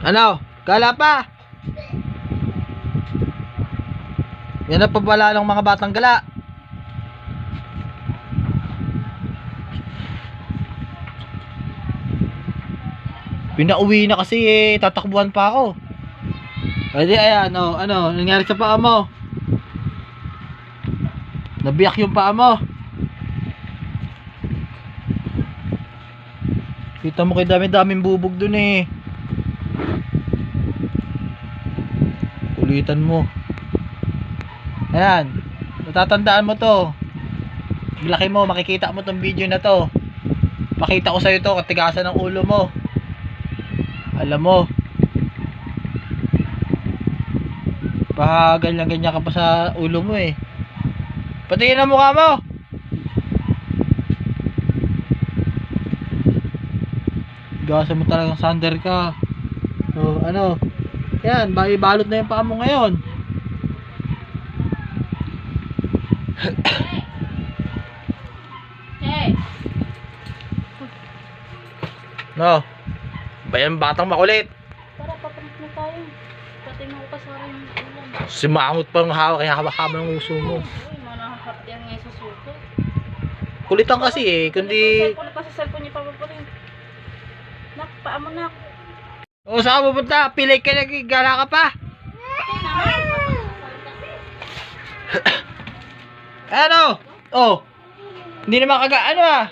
Ano? Gala pa? Yan ang pabala ng mga batang gala. Pinauwi na kasi eh, tatakbuhan pa ako. Pwede ayan, ano, nangyari sa paa mo? Nabiyak yung paa mo. Kita mo kay dami-daming bubog dun eh. Kulitan mo. Ayan, natatandaan mo to. Laki mo, makikita mo tong video na to. Pakita ko sa'yo to, katigasan ng ulo mo. Alam mo, baka ganyan-ganyan ka pa sa ulo mo eh. Patingin ang mukha mo. Gasan mo talagang sander ka. So ano, yan, balot na yung paa mo ngayon. Hey. No. Bayan batang makulit. Tara, papalit na tayo. Pati mo ko kasara yung ulan. Simangot pa ng hawak, kaya haba-haba ng uso mo. Uy, manahakap yan ngayon sa suko. Kulitan kasi eh, kundi... Cellphone pa sa cellphone niya papapalit. Nak, paa mo nak. O saan ka pupunta? Pilay ka lagi, gala ka pa. Ano? Oh. Hindi naman ano ah.